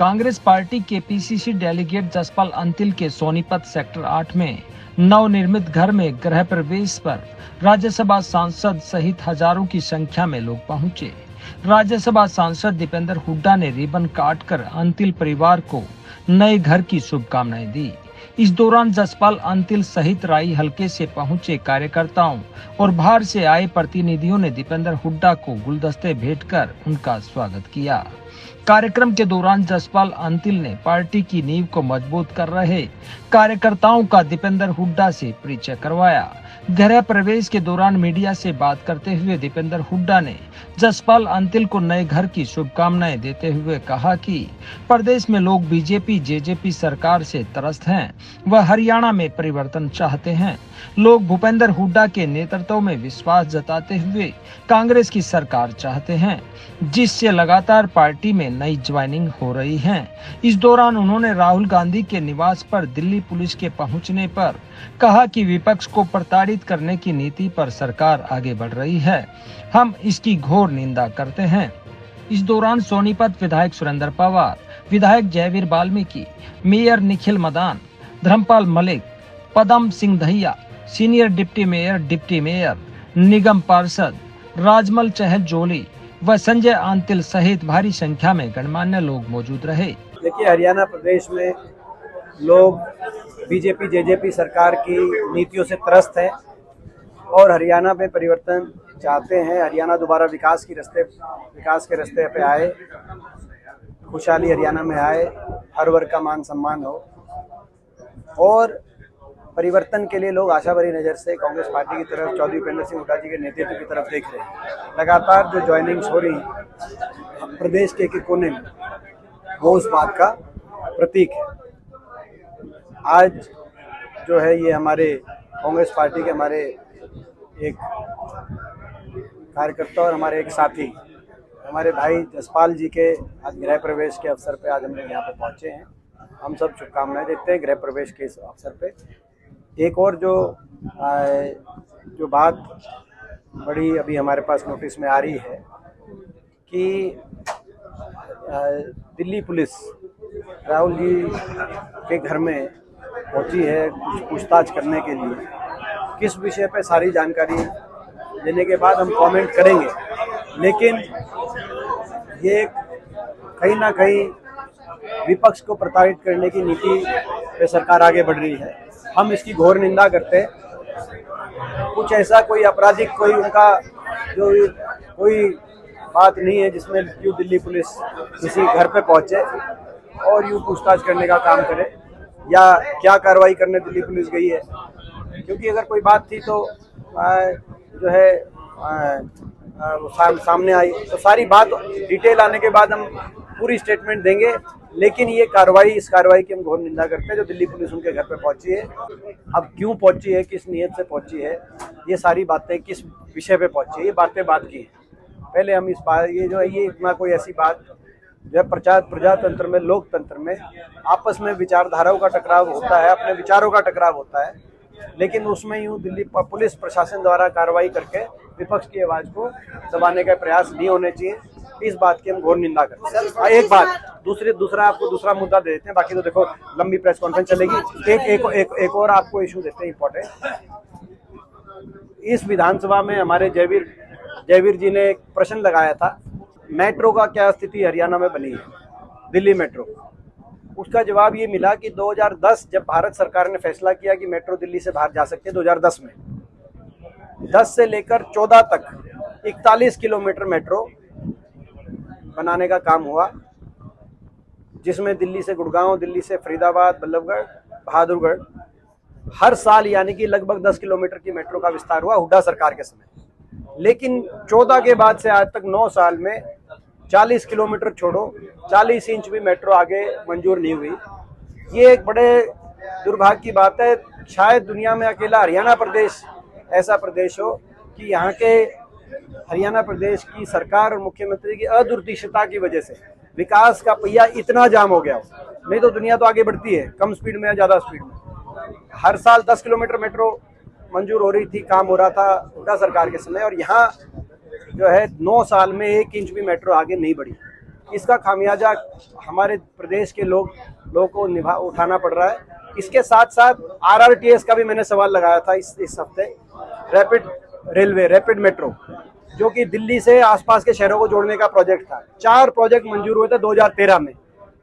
Congress party के PCC delegate Jaspal Antil के Sonipat sector 8 में नवनिर्मित घर में गृह प्रवेश पर राज्यसभा सांसद सहित हजारों की संख्या में लोग पहुंचे। राज्यसभा सांसद दीपेंद्र हुड्डा ने रिबन काटकर अंतिल परिवार को नए घर की शुभकामनाएं दी। इस दौरान जसपाल अंतिल सहित राई हलके से पहुंचे कार्यकर्ताओं और बाहर से आए प्रतिनिधियों ने दीपेंद्र हुड्डा को गुलदस्ते भेंट कर उनका स्वागत किया। कार्यक्रम के दौरान जसपाल अंतिल ने पार्टी की नींव को मजबूत कर रहे कार्यकर्ताओं का दीपेंद्र हुड्डा से परिचय करवाया। गृह प्रवेश के दौरान मीडिया से बात करते हुए दीपेंद्र हुड्डा ने जसपाल अंतिल को नए घर की शुभकामनाएं देते हुए कहा कि प्रदेश में लोग बीजेपी जेजेपी सरकार से त्रस्त हैं। वह हरियाणा में परिवर्तन चाहते हैं। लोग भूपेंद्र हुड्डा के नेतृत्व में विश्वास जताते हुए कांग्रेस की सरकार चाहते हैं, जिससे लगातार पार्टी में नई ज्वाइनिंग हो रही है। इस दौरान उन्होंने राहुल गांधी के निवास पर दिल्ली पुलिस के पहुंचने पर कहा कि विपक्ष को प्रताड़ित करने की नीति पर सरकार आगे बढ़ रही है। हम इसकी घोर निंदा करते हैं। इस दौरान सोनीपत विधायक सुरेंद्र पवार, विधायक Jaiveer Valmiki, mayor Nikhil Madan, Dharmpal Malik, Padam Singh Dahiya, senior deputy mayor, निगम पार्षद राजमल चहल जोली व संजय अंतिल सहित भारी संख्या में गणमान्य लोग मौजूद रहे। देखिए, हरियाणा प्रदेश में लोग बीजेपी जेजेपी सरकार की नीतियों से त्रस्त हैं और हरियाणा में परिवर्तन चाहते हैं। हरियाणा दोबारा विकास के रास्ते पे आए, खुशहाली हरियाणा में आए, हर वर्ग का मान सम्मान हो और परिवर्तन के लिए लोग आशा भरी नज़र से कांग्रेस पार्टी की तरफ, चौधरी भूपेंद्र सिंह हुड्डा जी के नेतृत्व की तरफ देख रहे हैं। लगातार जो ज्वाइनिंग्स हो रही प्रदेश के एक कोने में, वो उस बात का प्रतीक है। आज जो है ये हमारे कांग्रेस पार्टी के हमारे एक कार्यकर्ता और हमारे एक साथी, हमारे भाई जसपाल जी के आज गृह प्रवेश के अवसर पे आज हम लोग यहाँ पे पहुँचे हैं। हम सब शुभकामनाएं देते हैं गृह प्रवेश के इस अवसर पे। एक और जो बात बड़ी अभी हमारे पास नोटिस में आ रही है कि दिल्ली पुलिस राहुल जी के घर में पहुंची है कुछ पूछताछ करने के लिए। किस विषय पे सारी जानकारी देने के बाद हम कमेंट करेंगे, लेकिन ये कहीं ना कहीं विपक्ष को प्रताड़ित करने की नीति पे सरकार आगे बढ़ रही है। हम इसकी घोर निंदा करते हैं। कुछ ऐसा कोई आपराधिक कोई उनका जो कोई बात नहीं है जिसमें यूँ दिल्ली पुलिस किसी घर पे पहुंचे और यूँ पूछताछ करने का काम करे या क्या कार्रवाई करने दिल्ली पुलिस गई है। क्योंकि अगर कोई बात थी तो जो है सामने आई तो सारी बात डिटेल आने के बाद हम पूरी स्टेटमेंट देंगे। लेकिन ये इस कार्रवाई की हम घोर निंदा करते हैं जो दिल्ली पुलिस उनके घर पे पहुंची है। अब क्यों पहुंची है, किस नीयत से पहुंची है, ये सारी बातें किस विषय पे पहुंची है, ये बातें बात की है। पहले हम इस बात ये इतना कोई ऐसी बात जो है प्रजातंत्र में, लोकतंत्र में आपस में विचारधाराओं का टकराव होता है, अपने विचारों का टकराव होता है, लेकिन उसमें यूँ दिल्ली पुलिस प्रशासन द्वारा कार्रवाई करके विपक्ष की आवाज़ को दबाने का प्रयास नहीं होने चाहिए। इस बात की हम घोर निंदा करते हैं। एक बात आपको दूसरा मुद्दा दे देते हैं, बाकी तो देखो लंबी प्रेस कॉन्फ्रेंस चलेगी। एक और आपको इशू देते हैं इम्पोर्टेंट। इस विधानसभा में हमारे जयवीर जी ने एक प्रश्न लगाया था, मेट्रो का क्या स्थिति हरियाणा में बनी है, दिल्ली मेट्रो। उसका जवाब ये मिला कि 2010 जब भारत सरकार ने फैसला किया कि मेट्रो दिल्ली से बाहर जा सकती है, 2010 में 10 से लेकर 14 तक 41 किलोमीटर मेट्रो बनाने का काम हुआ, जिसमें दिल्ली से गुड़गांव, दिल्ली से फरीदाबाद, बल्लभगढ़, बहादुरगढ़ हर साल यानी कि लगभग 10 किलोमीटर की मेट्रो का विस्तार हुआ हुड्डा सरकार के समय। लेकिन 14 के बाद से आज तक 9 साल में 40 किलोमीटर छोड़ो 40 इंच भी मेट्रो आगे मंजूर नहीं हुई। ये एक बड़े दुर्भाग्य की बात है। शायद दुनिया में अकेला हरियाणा प्रदेश ऐसा प्रदेश हो कि यहाँ के हरियाणा प्रदेश की सरकार और मुख्यमंत्री की अदूरदर्शिता की वजह से विकास का पहिया इतना जाम हो गया हो। नहीं तो दुनिया तो आगे बढ़ती है, कम स्पीड में या ज़्यादा स्पीड में। हर साल 10 किलोमीटर मेट्रो मंजूर हो रही थी, काम हो रहा था हुड्डा सरकार के समय, और यहाँ जो है 9 साल में 1 इंच भी मेट्रो आगे नहीं बढ़ी। इसका खामियाजा हमारे प्रदेश के लोगों को उठाना पड़ रहा है। इसके साथ साथ RRTS का भी मैंने सवाल लगाया था इस हफ्ते, रैपिड रेलवे, रैपिड मेट्रो, जो कि दिल्ली से आसपास के शहरों को जोड़ने का प्रोजेक्ट था। 4 प्रोजेक्ट मंजूर हुए थे 2013 में,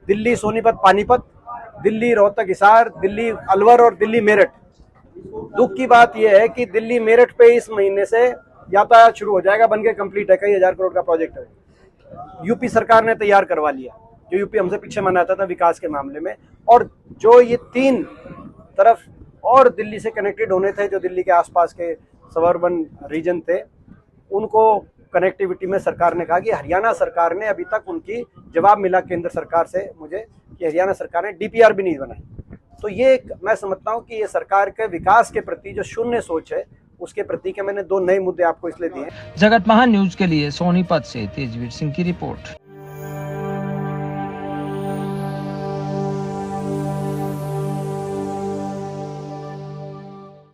दिल्ली सोनीपत पानीपत, दिल्ली रोहतक हिसार, दिल्ली अलवर और दिल्ली मेरठ। दुख की बात यह है कि दिल्ली मेरठ पे इस महीने से यातायात शुरू हो जाएगा, बनके कंप्लीट है, कई हजार करोड़ का प्रोजेक्ट है। यूपी सरकार ने तैयार करवा लिया, जो यूपी हमसे पीछे मनाता था विकास के मामले में। और जो ये 3 तरफ और दिल्ली से कनेक्टेड होने थे, जो दिल्ली के आसपास के सबर्बन रीजन थे, उनको कनेक्टिविटी में सरकार ने कहा कि हरियाणा सरकार ने अभी तक उनकी जवाब मिला केंद्र सरकार से मुझे कि हरियाणा सरकार ने DPR भी नहीं बनाई। तो ये मैं समझता हूँ कि ये सरकार के विकास के प्रति जो शून्य सोच है, उसके प्रति के मैंने 2 नए मुद्दे आपको इसलिए दिए। जगत महान न्यूज के लिए सोनीपत से तेजवीर सिंह की रिपोर्ट।